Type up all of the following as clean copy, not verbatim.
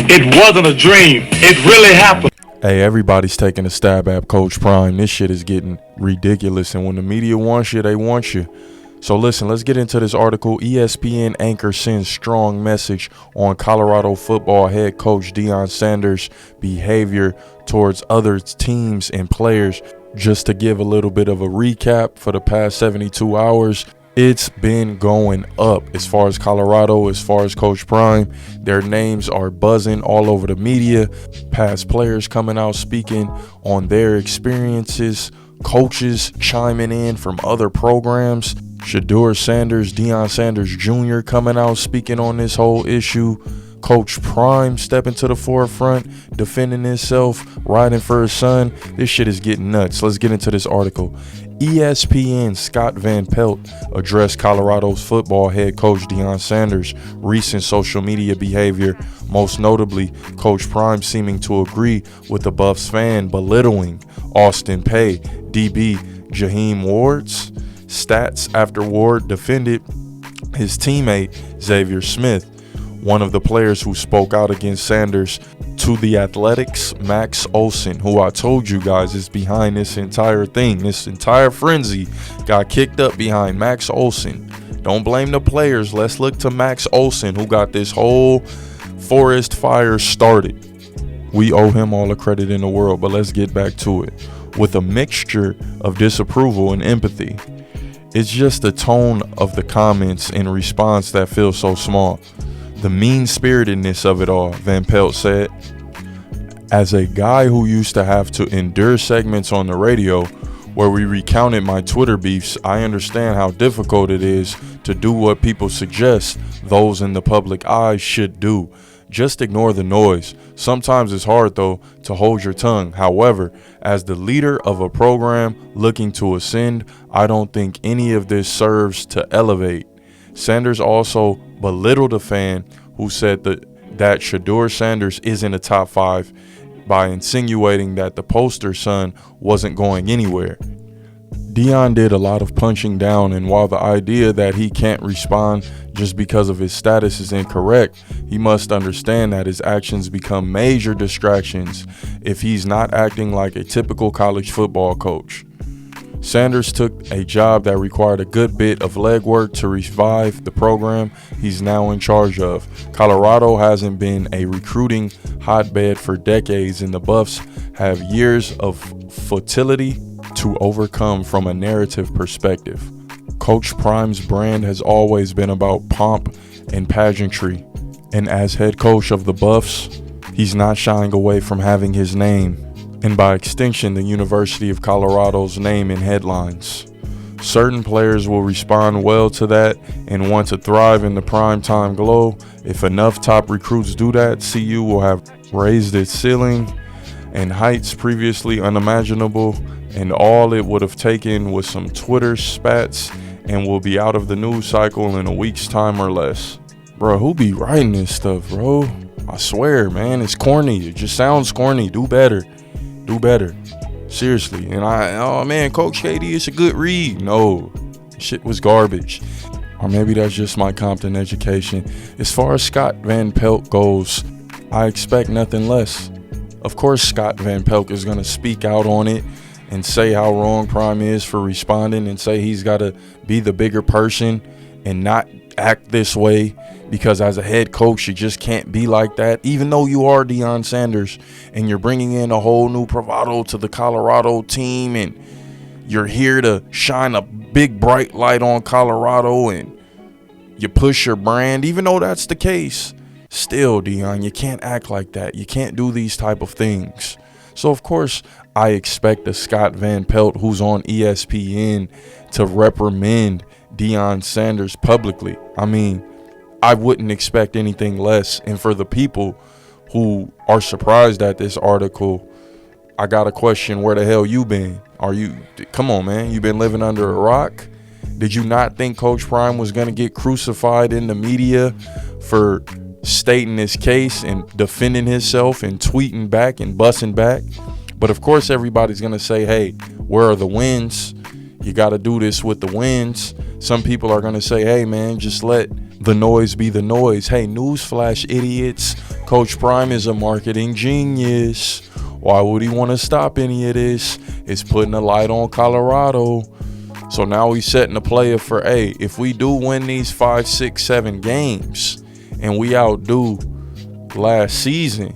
It wasn't a dream. It really happened. Hey, everybody's taking a stab at Coach Prime. This shit is getting ridiculous, and when the media wants you, they want you. So listen, let's get into this article. ESPN anchor sends strong message on Colorado football head coach Deion Sanders' behavior towards other teams and players. Just to give a little bit of a recap, for the past 72 hours, it's been going up as far as Colorado, as far as Coach Prime. Their names are buzzing all over the media. Past players coming out speaking on their experiences. Coaches chiming in from other programs. Shedeur Sanders, Deion Sanders Jr. coming out speaking on this whole issue. Coach Prime stepping to the forefront, defending himself, riding for his son. This shit is getting nuts. Let's get into this article. ESPN Scott Van Pelt addressed Colorado's football head coach Deion Sanders' recent social media behavior, most notably Coach Prime seeming to agree with the Buffs fan belittling Austin Peay, DB Jaheim Ward's stats after Ward defended his teammate Xavier Smith. One of the players who spoke out against Sanders to The Athletic's Max Olson, who I told you guys is behind this entire thing. This entire frenzy got kicked up behind Max Olson. Don't blame the players. Let's look to Max Olson, who got this whole forest fire started. We owe him all the credit in the world, but let's get back to it. With a mixture of disapproval and empathy, it's just the tone of the comments in response that feels so small. The mean-spiritedness of it all, Van Pelt said. As a guy who used to have to endure segments on the radio where we recounted my Twitter beefs, I understand how difficult it is to do what people suggest those in the public eye should do. Just ignore the noise. Sometimes it's hard, though, to hold your tongue. However, as the leader of a program looking to ascend, I don't think any of this serves to elevate. Sanders also belittled a fan who said that Shedeur Sanders isn't a top 5 by insinuating that the poster son wasn't going anywhere. Deion did a lot of punching down, and while the idea that he can't respond just because of his status is incorrect, he must understand that his actions become major distractions if he's not acting like a typical college football coach. Sanders took a job that required a good bit of legwork to revive the program he's now in charge of. Colorado hasn't been a recruiting hotbed for decades, and the Buffs have years of futility to overcome from a narrative perspective. Coach Prime's brand has always been about pomp and pageantry, and as head coach of the Buffs, he's not shying away from having his name, and by extension the University of Colorado's name in headlines. Certain players will respond well to that and want to thrive in the primetime glow. If enough top recruits do that, CU will have raised its ceiling and heights previously unimaginable, and all it would have taken was some Twitter spats and will be out of the news cycle in a week's time or less. Bro, who be writing this stuff, bro? I swear, man, it's corny. It just sounds corny. Do better. Do better. Seriously. And oh man, Coach KD, it's a good read. No, shit was garbage. Or maybe that's just my Compton education. As far as Scott Van Pelt goes, I expect nothing less. Of course, Scott Van Pelt is going to speak out on it and say how wrong Prime is for responding, and say he's got to be the bigger person and not act this way, because as a head coach you just can't be like that, even though you are Deion Sanders and you're bringing in a whole new bravado to the Colorado team, and you're here to shine a big bright light on Colorado and you push your brand. Even though that's the case, still, Deion, you can't act like that. You can't do these type of things. So of course I expect the Scott Van Pelt, who's on ESPN, to reprimand Deion Sanders publicly. I mean, I wouldn't expect anything less. And for the people who are surprised at this article, I got a question. Where the hell you been? Come on, man. You been living under a rock? Did you not think Coach Prime was going to get crucified in the media for stating his case and defending himself and tweeting back and bussing back? But of course, everybody's going to say, hey, where are the wins? You got to do this with the wins. Some people are going to say, hey, man, just let the noise be the noise. Hey, newsflash, idiots. Coach Prime is a marketing genius. Why would he want to stop any of this? It's putting a light on Colorado. So now he's setting the player for, hey, if we do win these 5, 6, 7 games and we outdo last season,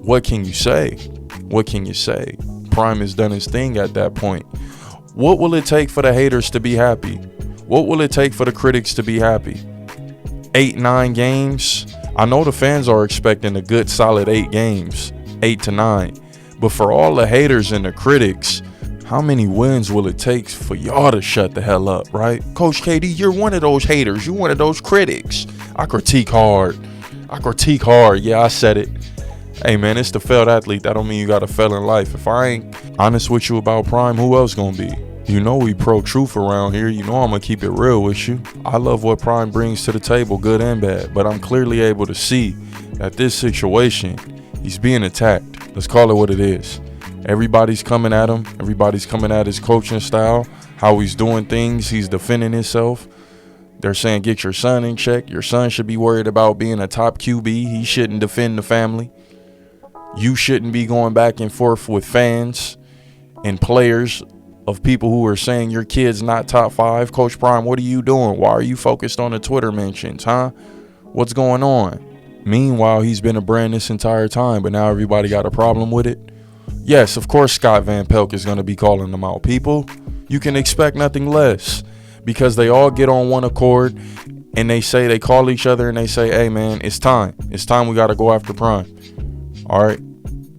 what can you say? What can you say? Prime has done his thing at that point. What will it take for the haters to be happy? What will it take for the critics to be happy? 8, 9 games? I know the fans are expecting a good solid 8 games, 8 to 9. But for all the haters and the critics, how many wins will it take for y'all to shut the hell up, right? Coach KD, you're one of those haters. You're one of those critics. I critique hard. Yeah, I said it. Hey, man, it's the failed athlete. That don't mean you got to fail in life. If I ain't honest with you about Prime, who else gonna be? You know we pro-truth around here. You know I'm gonna keep it real with you. I love what Prime brings to the table, good and bad. But I'm clearly able to see that this situation, he's being attacked. Let's call it what it is. Everybody's coming at him. Everybody's coming at his coaching style, how he's doing things. He's defending himself. They're saying, get your son in check. Your son should be worried about being a top QB. He shouldn't defend the family. You shouldn't be going back and forth with fans and players of people who are saying your kid's not top 5. Coach Prime, what are you doing? Why are you focused on the Twitter mentions, huh? What's going on? Meanwhile, he's been a brand this entire time, but now everybody got a problem with it. Yes, of course Scott Van Pelt is going to be calling them out. People, you can expect nothing less, because they all get on one accord and they call each other and they say, hey, man, it's time. It's time we got to go after Prime. All right,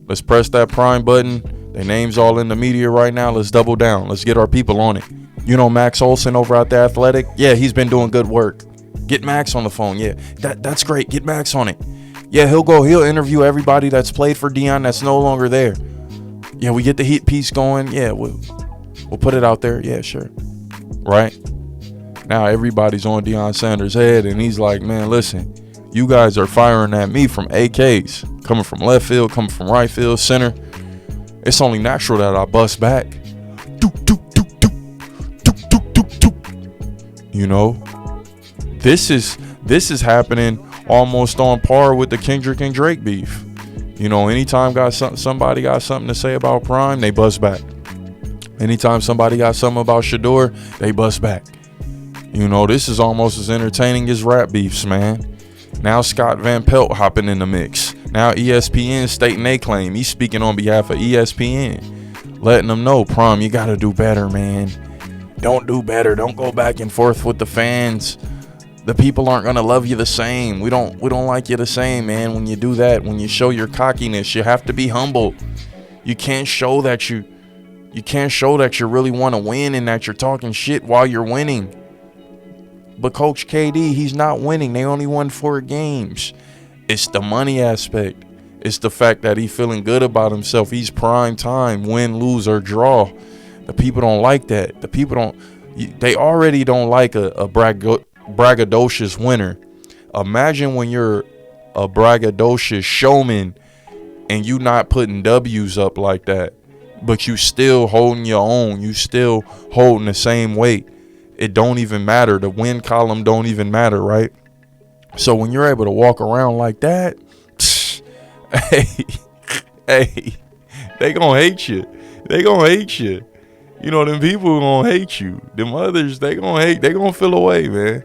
let's press that Prime button. Their name's all in the media right now. Let's double down. Let's get our people on it. You know Max Olson over at The Athletic? Yeah, he's been doing good work. Get Max on the phone. Yeah, that's great. Get Max on it. Yeah, he'll interview everybody that's played for Deion that's no longer there. Yeah, we get the heat piece going. Yeah, we'll put it out there. Yeah, sure. Right? Now everybody's on Deion Sanders' head, and he's like, man, listen, you guys are firing at me from AKs, coming from left field, coming from right field, center. It's only natural that I bust back. You know, this is happening almost on par with the Kendrick and Drake beef. You know, anytime somebody got something to say about Prime, they bust back. Anytime somebody got something about Shador, they bust back. You know, this is almost as entertaining as rap beefs, man. Now Scott Van Pelt hopping in the mix. Now ESPN stating they claim. He's speaking on behalf of ESPN, letting them know, Prime, you got to do better, man. Don't do better. Don't go back and forth with the fans. The people aren't going to love you the same. We don't like you the same, man. When you do that, when you show your cockiness, you have to be humble. You can't show that you really want to win and that you're talking shit while you're winning. But Coach KD, he's not winning. They only won 4 games. It's the money aspect. It's the fact that he's feeling good about himself. He's prime time, win, lose, or draw. The people don't like that. The people they already don't like a braggadocious winner. Imagine when you're a braggadocious showman and you not putting W's up like that, but you still holding your own. You still holding the same weight. It don't even matter. The win column don't even matter, right? So when you're able to walk around like that, hey, they gonna hate you. They gonna hate you. You know, them people gonna hate you. Them others, they gonna hate. They gonna feel away, man.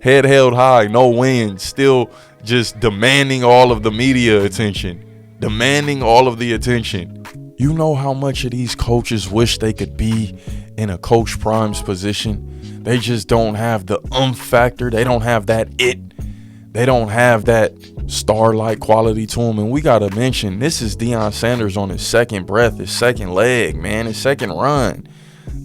Head held high, no wins, still just demanding all of the media attention. Demanding all of the attention. You know how much of these coaches wish they could be in a Coach Prime's position? They just don't have the factor. They don't have that it. They don't have that star-like quality to them. And we got to mention, this is Deion Sanders on his second breath, his second leg, man, his second run.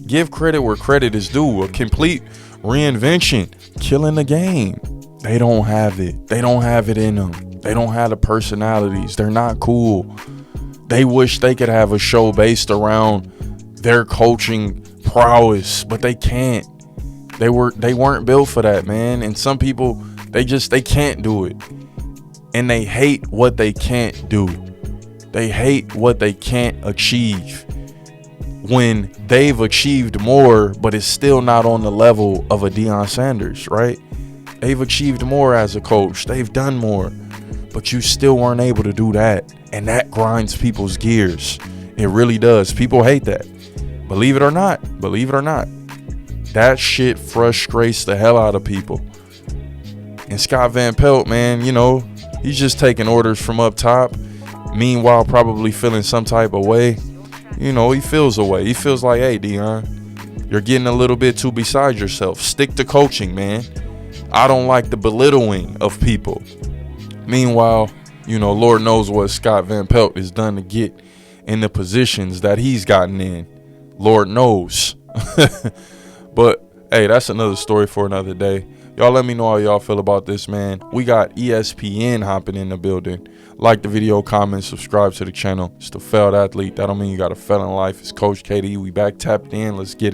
Give credit where credit is due. A complete reinvention. Killing the game. They don't have it. They don't have it in them. They don't have the personalities. They're not cool. They wish they could have a show based around their coaching prowess, but they can't. They weren't built for that, man. And some people, they can't do it. And they hate what they can't do. They hate what they can't achieve. when they've achieved more, but it's still not on the level of a Deion Sanders, right? They've achieved more as a coach. They've done more, but you still weren't able to do that. And that grinds people's gears. It really does. People hate that. Believe it or not, that shit frustrates the hell out of people. And Scott Van Pelt, man, you know, he's just taking orders from up top. Meanwhile, probably feeling some type of way. You know, he feels a way. He feels like, hey, Deion, you're getting a little bit too beside yourself. Stick to coaching, man. I don't like the belittling of people. Meanwhile, you know, Lord knows what Scott Van Pelt has done to get in the positions that he's gotten in. Lord knows. But, hey, that's another story for another day. Y'all let me know how y'all feel about this, man. We got ESPN hopping in the building. Like the video, comment, subscribe to the channel. It's the Failed Athlete. That don't mean you got a fail in life. It's Coach KD. We back tapped in. Let's get it.